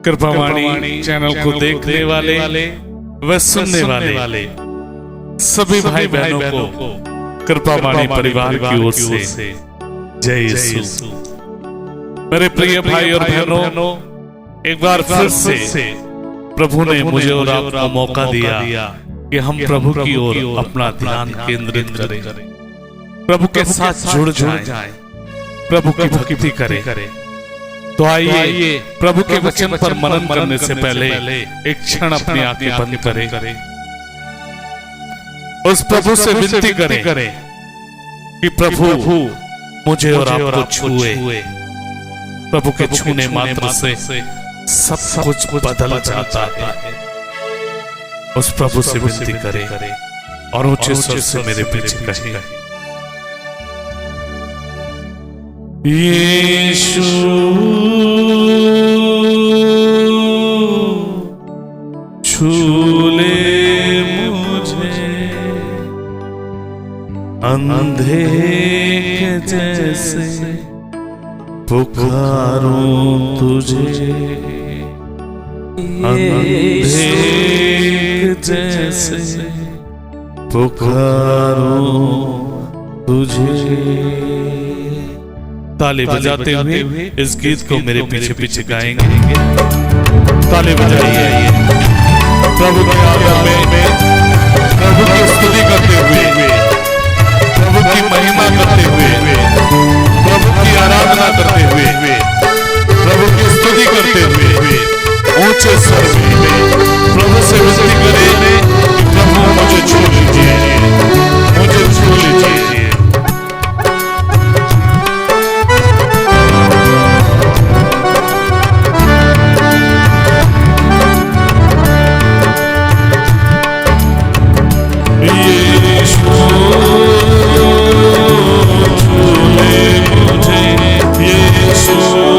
कृपावाणी channel को देखने वाले व सुनने वाले सभी भाई बहनों को कृपावाणी परिवार की ओर से जय यीशु। मेरे प्रिय भाई और बहनों, एक बार फिर से प्रभु ने मुझे और आपको मौका दिया कि हम प्रभु की ओर अपना ध्यान केंद्रित करें, प्रभु के साथ जुड़ जाएं, प्रभु की भक्ति करें। तो आइए प्रभु के वचन पर मनन करने से पहले एक क्षण अपनी आंखें बंद करें, उस प्रभु से विनती करें कि प्रभु मुझे और आपको छुए। प्रभु के छूने मात्र से सब कुछ बदल जाता है। उस प्रभु से विनती करें और ऊंचे स्वर से मेरे पीछे कहें, यीशु छू ले मुझे, अंधे के जैसे पुकारूं तुझे, अंधे के जैसे पुकारूं तुझे। ताली बजाते हुए इस गीत को मेरे पीछे पीछे गाएंगे। ताली बजाइए प्रभु के आदर में, प्रभु की स्तुति करते हुए, प्रभु की महिमा करते हुए, प्रभु की आराधना करते हुए, प्रभु की स्तुति करते हुए ऊंचे स्वर में प्रभु से विनती करें कि प्रभु मुझे छू लीजिए, मुझे छू लीजिए। यीशु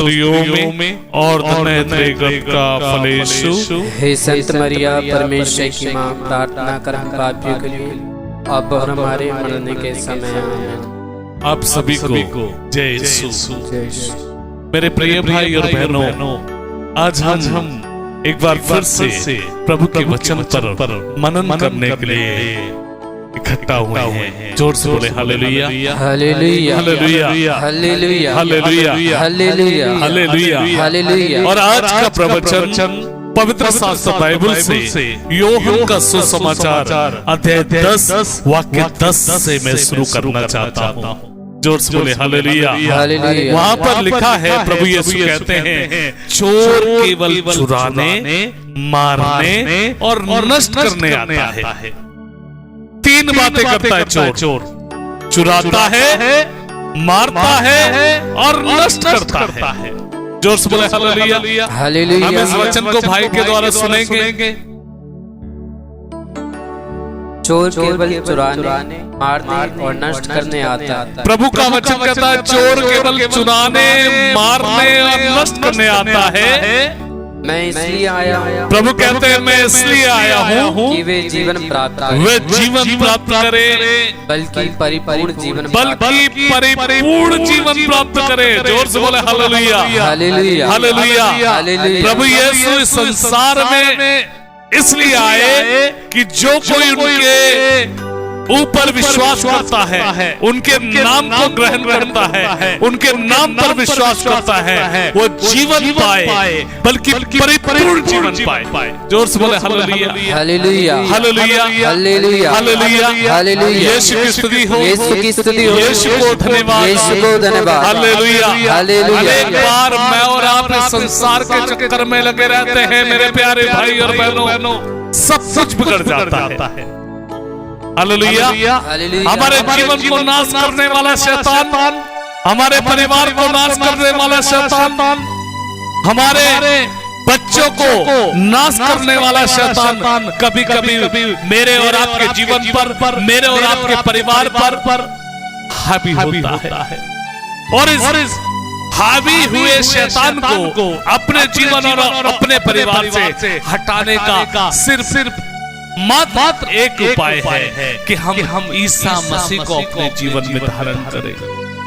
स्त्रियों में और धन्य तेरे गर्भ का फल यीशु। हे संत मरिया परमेश्वर की माँ, प्रार्थना कर हम पापियों के लिए अब और हमारे मरने के समय आमीन। आप सभी को जय यीशु। मेरे प्रिय भाई और बहनों, आज हम एक बार फिर से प्रभु के वचन पर मनन करने के लिए इकट्ठा हुए हैं। जोर से बोले hallelujah, hallelujah, hallelujah, hallelujah, hallelujah, hallelujah, hallelujah, hallelujah. और आज का प्रवचन पवित्र शास्त्र बाइबल से यूहन्ना का सुसमाचार अध्याय 10 वाक्य 10 से मैं शुरू करना चाहता हूँ। जोर से बोले हालेलुया, हालेलुया। वहाँ पर लिखा है, प्रभु यीशु कहते हैं, चोर केवल चुराने, मारने और नष्ट करने आता है। तीन बातें करता है चोर, चुराता है, मारता है और नष्ट करता है। जोर से बोले हालेलुया, हालेलुया। हम इस वचन को भाई के द्वारा सुनेंगे। चोर केवल चुराने, मारने और नष्ट करने आता है। प्रभु का वचन कहता है, चोर केवल चुराने, मारने और नष्ट करने आता है। मैं इसलिए आया हूँ, प्रभु कहते हैं, मैं इसलिए आया हूँ कि वे जीवन प्राप्त करें, वे जीवन प्राप्त करें, बल्कि परिपूर्ण जीवन, बल्कि परिपूर्ण जीवन प्राप्त करें। जोर से बोले हालेलुया, हालेलुया, हालेलुया, हालेलुया। प्रभु यीशु इस संसार में इसलिए आए कि जो कोई उनके ऊपर विश्वास करता है, उनके नाम को ग्रहण करता है, उनके नाम पर विश्वास करता है, वो जीवन पाए, बल्कि परिपूर्ण जीवन पाए। जोर से बोले hallelujah, hallelujah, hallelujah, hallelujah, hallelujah, hallelujah. Yeshu की स्तुति हो, यीशु की स्तुति हो, यीशु को धन्यवाद, यीशु को धन्यवाद, हालेलुया, हालेलुया। एक बार मैं और आप इस संसार के चक्कर में लगे रहते हैं मेरे प्यारे भाई और बहनों, सब कुछ बिगड़ जाता है। हालेलुया, हमारे जीवन को नाश करने वाला शैतान, हमारे परिवार को नाश करने वाला शैतान, हमारे बच्चों को नाश करने वाला शैतान कभी कभी मेरे और आपके जीवन पर, मेरे और आपके परिवार पर हावी होता है। और इस हावी हुए शैतान को अपने जीवन और अपने परिवार से हटाने का सिर्फ मात्र एक उपाय है कि हम ईसा मसीह को अपने जीवन में धारण करें।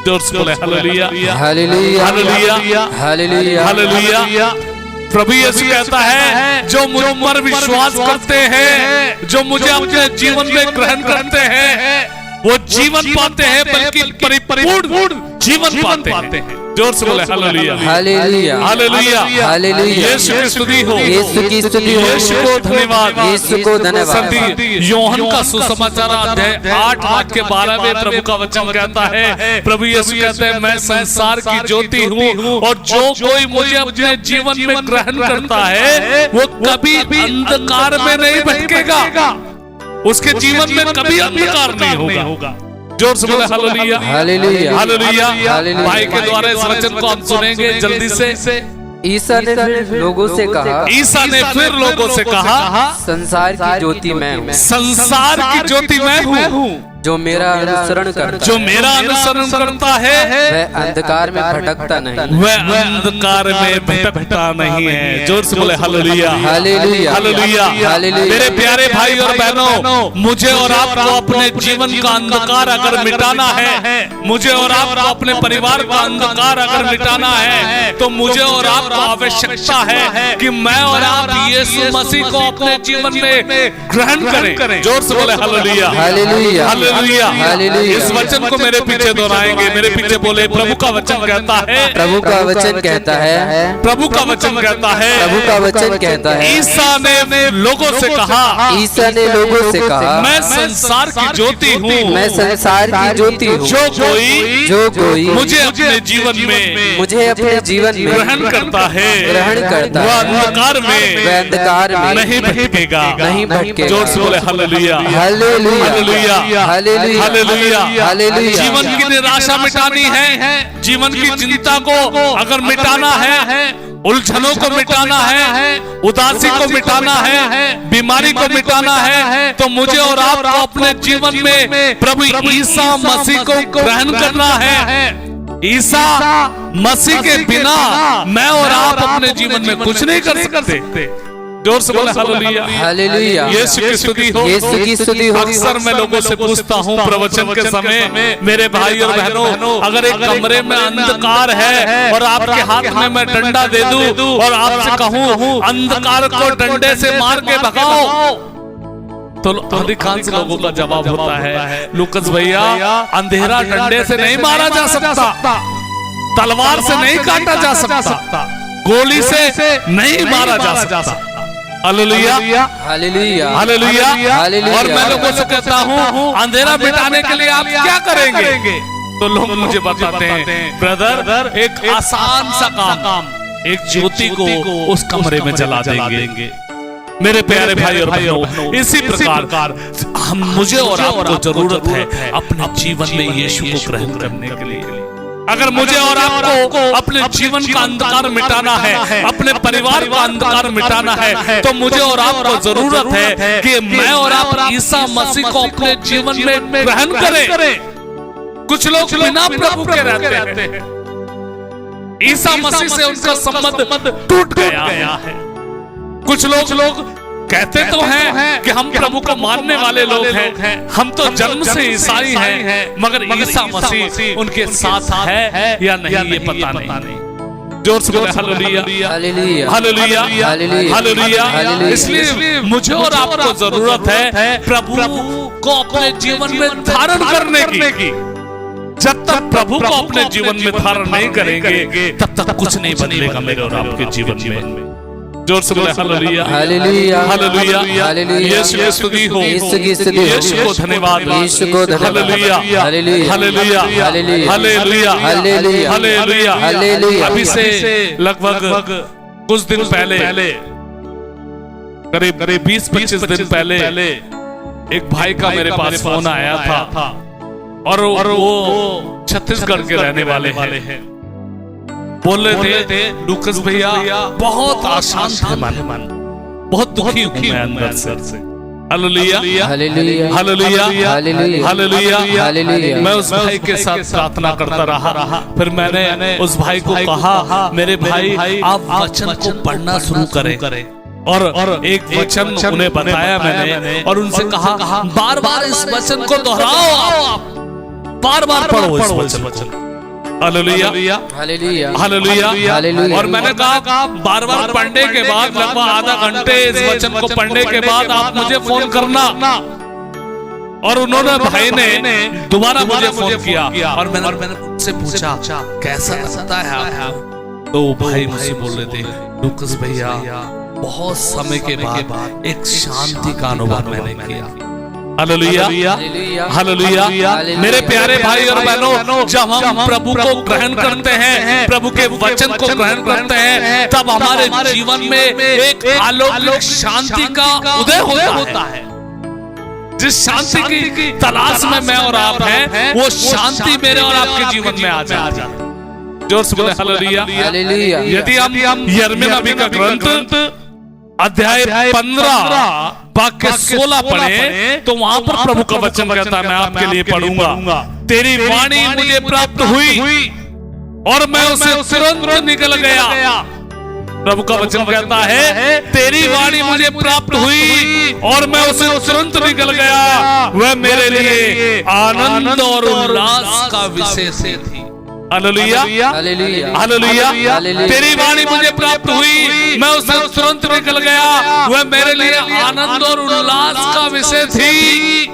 जोर से बोले hallelujah, hallelujah, hallelujah, hallelujah, hallelujah. प्रभु यीशु कहता है, जो मुझ पर विश्वास करते हैं, जो मुझे अपने जीवन में ग्रहण करते हैं, वो जीवन पाते हैं, बल्कि परिपूर्ण जीवन पाते हैं। जोर से बोले hallelujah, hallelujah, hallelujah, hallelujah. Yeshu की स्तुति हो, यीशु की स्तुति हो, यीशु को धन्यवाद, यीशु को धन्यवाद। यूहन्ना का सुसमाचार अध्याय 8 वाक्य 12 में प्रभु का वचन कहता है, प्रभु यीशु कहते हैं, मैं संसार की ज्योति हूँ और जो कोई मुझे अपने जीवन में ग्रहण करता है वो कभी अंधकार में नहीं भटकेगा, उसके जीवन में कभी अंधकार नहीं होगा। जोर से बोले हालेलुया, हालेलुया, हालेलुया। हालेलुया। भाई के द्वारा इस वचन को हम सुनेंगे जल्दी से। ईसा ने फिर लोगों से कहा, ईसा ने फिर लोगों से कहा, संसार की ज्योति मैं हूँ, संसार की ज्योति मैं हूँ, जो मेरा अनुसरण करता है वह अंधकार में भटकता नहीं, वह अंधकार में भटकता नहीं है। जोर से बोले हालेलुया, हालेलुया, हालेलुया, हालेलुया। मेरे प्यारे भाई और बहनों, मुझे और आपको अपने जीवन का अंधकार अगर मिटाना है, मुझे और आपको अपने परिवार का अंधकार अगर मिटाना है, तो मुझे और आपको आवश्यकता है कि मैं और आप यीशु मसीह को अपने जीवन में ग्रहण करें। जोर से बोले हालेलुया, हालेलुया, हालेलुया, हालेलुया। इस वचन को मेरे पीछे दोहराएंगे, मेरे पीछे बोले, प्रभु का वचन कहता है, प्रभु का वचन कहता है, प्रभु का वचन कहता है, प्रभु का वचन कहता है। ईसा ने लोगों से कहा, ईसा ने लोगों से कहा, मैं संसार की ज्योति हूँ, मैं संसार की ज्योति हूँ, जो कोई मुझे अपने जीवन में ग्रहण करता है, वह अंधकार में नहीं भटकेगा। जोर से बोले hallelujah, hallelujah, hallelujah, hallelujah, hallelujah, hallelujah. जीवन की निराशा मिटानी है, जीवन की चिंता को अगर मिटाना है, उलझनों को मिटाना है, उदासी को मिटाना है, बीमारी को मिटाना है, तो मुझे और आपको अपने जीवन में प्रभु ईसा मसीह को ग्रहण करना है। ईसा मसीह के बिना मैं और आप अपने जीवन में कुछ नहीं कर सकते। जोर से बोले हालेलुया, हालेलुया। यीशु की स्तुति हो, यीशु की स्तुति हो। अक्सर मैं लोगों से पूछता हूँ प्रवचन के समय, मेरे भाई और बहनों, अगर एक कमरे में अंधकार है और आपके हाथ में मैं डंडा दे दूं और आपसे कहूँ अंधकार को डंडे से मार के भगाओ, तो अधिकांश लोगों का जवाब होता है लुकस भैया अंधेरा डंडे से नहीं मारा जा सकता, तलवार से नहीं काटा जा सकता, गोली से नहीं मारा जा सकता। Hallelujah, hallelujah, hallelujah. हालेलुया। और मैं लोगों से कहता हूँ अंधेरा मिटाने के लिए आप क्या करेंगे? तो लोग मुझे बताते हैं ब्रदर एक आसान सा काम, एक ज्योति को उस कमरे में जला देंगे। मेरे प्यारे भाई और बहनों, इसी प्रकार हम मुझे और आपको जरूरत है अपने जीवन में यीशु को ग्रहण करने के लिए। अगर मुझे और आपको अपने जीवन का अंधकार मिटाना है, अपने परिवार का अंधकार मिटाना है, तो मुझे और आपको जरूरत है कि मैं और आप ईसा मसीह को अपने जीवन में ग्रहण करें। कुछ लोग बिना प्रभु के रहते हैं, ईसा मसीह से उनका संबंध टूट गया है। कुछ लोग कहते तो हैं कि हम प्रभु को मानने वाले लोग हैं, हम तो जन्म से ईसाई हैं, मगर ईसा मसीह उनके साथ है या नहीं ये पता नहीं। जोर से बोले hallelujah, hallelujah, hallelujah, hallelujah, hallelujah. Hallelujah. इसलिए मुझे और आपको जरूरत है प्रभु को अपने जीवन में धारण करने की। जब तक प्रभु को अपने जीवन में धारण नहीं करेंगे तब तक कुछ नहीं बदलेगा मेरे और आपके जीवन में। जोर से बोले hallelujah, hallelujah, hallelujah, hallelujah. Yeshu की स्तुति हो, यीशु की स्तुति हो। यीशु को धन्यवाद, यीशु को धन्यवाद। Hallelujah, hallelujah, hallelujah, hallelujah, hallelujah, hallelujah, hallelujah, hallelujah. अभी से लगभग कुछ दिन पहले, करीब 20-25 दिन पहले एक भाई का मेरे पास फोन आया था और वो छत्तीसगढ़ के रहने वाले हैं। बोल रहे थे लुकस भैया बहुत अशांत है मन, बहुत दुखी हूं मैं अंदर से। Hallelujah, hallelujah, hallelujah, hallelujah, hallelujah, hallelujah. मैं उस भाई के साथ प्रार्थना करता रहा। फिर मैंने उस भाई को कहा मेरे भाई आप वचन को पढ़ना शुरू करें। और एक वचन उन्हें बताया मैंने और उनसे कहा बार बार इस वचन को दोहराओ, आप बार बार पढ़ो इस वचन। Hallelujah, hallelujah, hallelujah, hallelujah. और मैंने कहा बार बार पढ़ने के बाद लगभग आधा घंटे इस वचन को पढ़ने के बाद आप मुझे फोन करना। और उन्होंने भाई ने दोबारा मुझे फोन किया और मैंने उनसे पूछा कैसा लगता है आपको? तो भाई मुझसे बोल रहे थे लुकस भैया बहुत समय के बाद एक शांति का अनुभव मैंने किया। Hallelujah, hallelujah. मेरे प्यारे भाई और बहनों, जब हम प्रभु को ग्रहण करते हैं, प्रभु के वचन को ग्रहण करते हैं, तब हमारे जीवन में एक अलौकिक शांति का उदय होता है। जिस शांति की तलाश में मैं और आप हैं, वो शांति मेरे और आपके जीवन में आ जाती है। जोर से बोले हालेलुया, हालेलुया। यदि हम यिर्मयाह नबी का ग्रंथ अध्याय 15 वाक्य 16 पढ़े तो वहां पर प्रभु का वचन कहता है, मैं आपके लिए पढ़ूंगा। तेरी वाणी मुझे प्राप्त हुई और मैं उसे तुरंत निकल गया। प्रभु का वचन कहता है तेरी वाणी मुझे प्राप्त हुई और मैं उसे तुरंत निकल गया। वह मेरे लिए आनंद और उल्लास का विषय थी। Hallelujah, hallelujah, hallelujah. तेरी वाणी मुझे प्राप्त हुई, मैं उससे तुरंत निकल गया। वह मेरे लिए आनंद और उल्लास का विषय थी,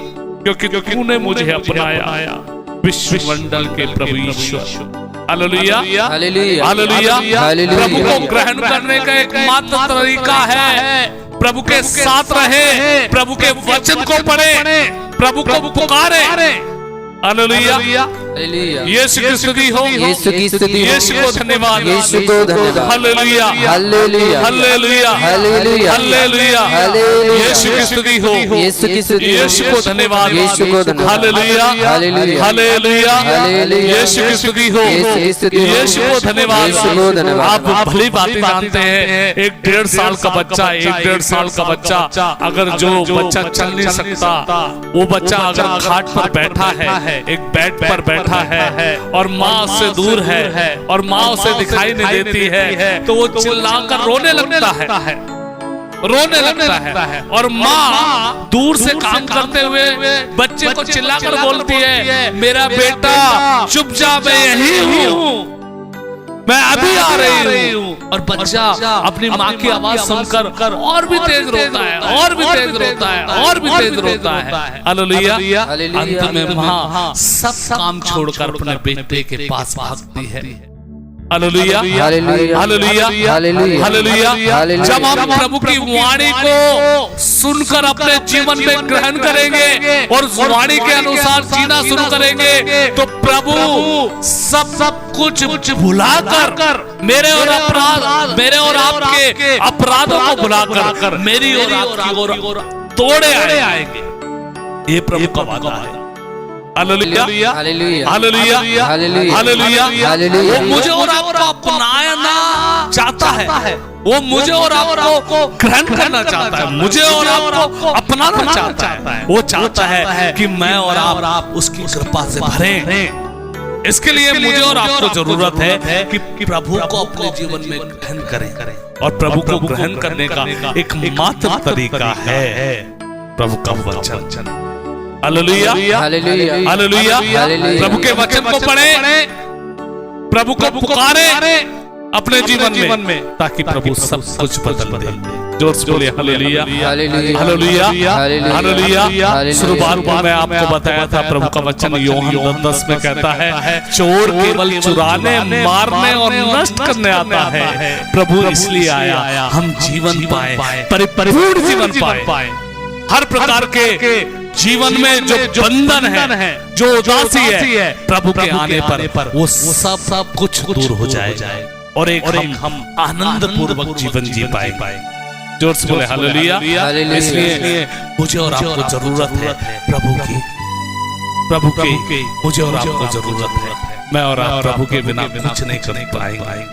क्योंकि तूने मुझे अपनाया विश्वमंडल के प्रभु ईश्वर। Hallelujah, hallelujah, hallelujah. प्रभु को ग्रहण करने का एकमात्र तरीका है प्रभु के साथ रहे, प्रभु के वचन को पढ़े, प्रभु को पुकारे। Hallelujah, hallelujah. यीशु की स्तुति हो, यीशु की स्तुति हो। यीशु को धन्यवाद, यीशु को धन्यवाद। Hallelujah, hallelujah, hallelujah, hallelujah, hallelujah. Hallelujah. Yeshu की स्तुति हो, यीशु की स्तुति हो। यीशु को धन्यवाद, यीशु को धन्यवाद। Hallelujah, hallelujah, hallelujah, hallelujah. Yeshu की स्तुति हो, यीशु की स्तुति हो। यीशु को धन्यवाद। यीशु को धन्यवाद। आप भली बातें जानते हैं, एक 1.5 साल का बच्चा, 1.5 साल का बच्चा, अगर जो बच्चा चल नहीं सकता, वो बच्चा अगर खाट पर बैठा है, एक बेड पर बैठा बैठा है और माँ उससे दूर है और माँ उसे दिखाई नहीं देती है, तो वो चिल्लाकर रोने लगता है और माँ दूर से काम करते हुए बच्चे को चिल्लाकर बोलती है, मेरा बेटा चुप जा, मैं यही हूँ, मैं अभी आ रही हूँ। और बच्चा अपनी माँ की आवाज सुनकर और भी तेज रोता है और भी तेज रोता है और भी तेज रोता है। हालेलुया। अंत में माँ सब काम छोड़कर अपने बेटे के पास भागती है। Hallelujah, hallelujah, hallelujah. जब हम प्रभु की वाणी को सुनकर अपने जीवन में ग्रहण करेंगे और उस वाणी के अनुसार जीना शुरू करेंगे, तो प्रभु सब कुछ भुलाकर मेरे और आपके अपराधों को भुलाकर मेरी और आपकी ओर तोड़े आएंगे। ये प्रभु का वादा है। Hallelujah, hallelujah, hallelujah, hallelujah. वो मुझे और आपको अपनाना चाहता है, वो मुझे और आपको ग्रहण करना चाहता है, मुझे और आपको अपनाना चाहता है। वो चाहता है कि मैं और आप उसकी कृपा से भरें। इसके लिए मुझे और आपको जरूरत है कि प्रभु को अपने जीवन में ग्रहण करें, और प्रभु को ग्रहण करने का एक मात्र तरीका है प्रभु का वचन। Hallelujah, hallelujah. प्रभु के वचन को पढ़े, प्रभु को पुकारे अपने जीवन में, ताकि प्रभु सब कुछ बदल दे। जोर से बोलिए हालेलुया, हालेलुया, हालेलुया। शुरुआत में मैं आपको बताया था प्रभु का वचन यूहन्ना 10 में कहता है, चोर केवल चुराने, मारने और नष्ट करने आता है, प्रभु इसलिए आया हम जीवन पाए, परिपूर्ण जीवन पाए। हर प्रकार के जीवन में जो बंधन है, जो उदासी है, प्रभु के आने पर वो सब कुछ दूर हो जाए और एक हम आनंद पूर्वक जीवन जी पाए। जोर से बोले हालेलुया। इसलिए मुझे और आपको जरूरत है प्रभु की मुझे और आपको जरूरत है। मैं और आप प्रभु के बिना कुछ नहीं कर पाएंगे।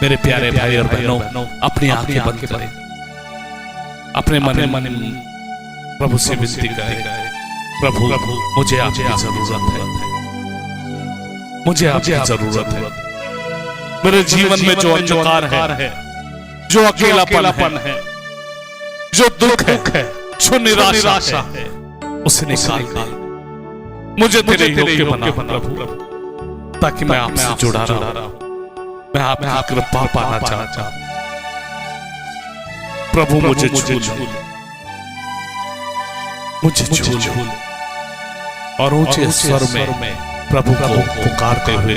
मेरे प्यारे भाई और बहनों, अपनी आंखें बंद करें, अपने मन प्रभु से विनती करें, प्रभु मुझे आपकी जरूरत है, मुझे आपकी जरूरत है। मेरे जीवन में जो अंधकार है, जो अकेलापन है, जो दुख है, जो निराशा है, उसे निकाल दे। मुझे तेरे योग्य बना प्रभु, ताकि मैं आपसे जुड़ा रहा, मैं आपकी कृपा पाना चाहता हूं। प्रभु मुझे छू, मुझे छू और ऊंचे स्वर में प्रभु को पुकारते हुए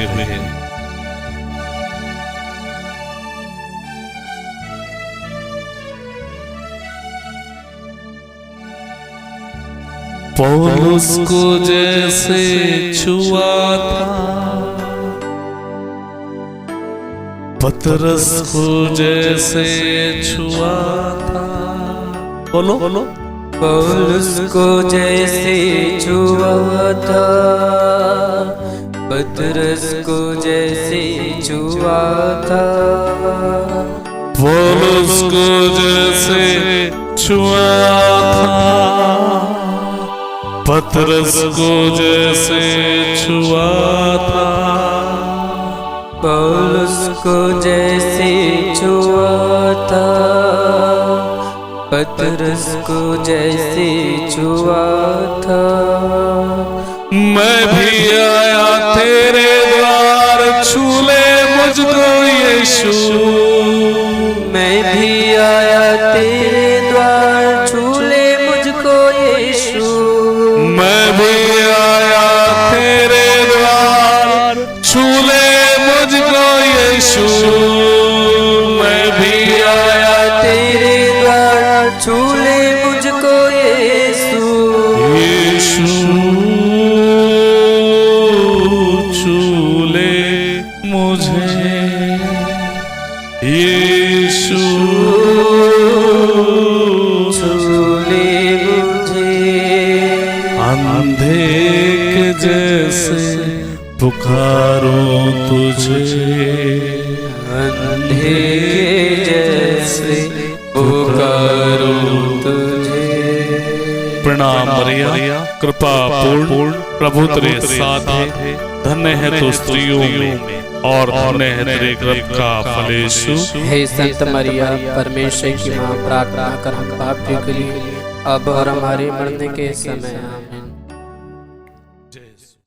पौलुस को जैसे छुआ था, पतरस को जैसे छुआ था। बोलो बोलो। पौलुस को जैसे छुआ था, पतरस को जैसे छुआ था। पौलुस को जैसे छुआ था, पतरस को जैसे छुआ था। पौलुस को जैसे छुआ था, पतरस को जैसे छुआ था। मैं भी आया तेरे द्वार, छू ले मुझको यीशु। मैं भी आया तेरे द्वार, छू ले मुझको यीशु। मैं भी आया तेरे द्वार, छू ले मुझको यीशु। मैं भी आया तेरे द्वार, छू ले मुझको यीशु। यीशु छू ले मुझे, यीशु छू ले मुझे। अंधे के जैसे पुकारो तुझे, अंधे के जैसे पुकारो तुझे। प्रणाम मरिया, कृपा पूर्ण, प्रभु तेरे साथ है, धन्य है तू स्त्रियों में और धन्य है तेरे गर्भ का फल यीशु। हे संत मरिया, परमेश्वर की माँ, प्रार्थना कर हम पापियों के लिए अब और हमारे मरने के समय। आमीन।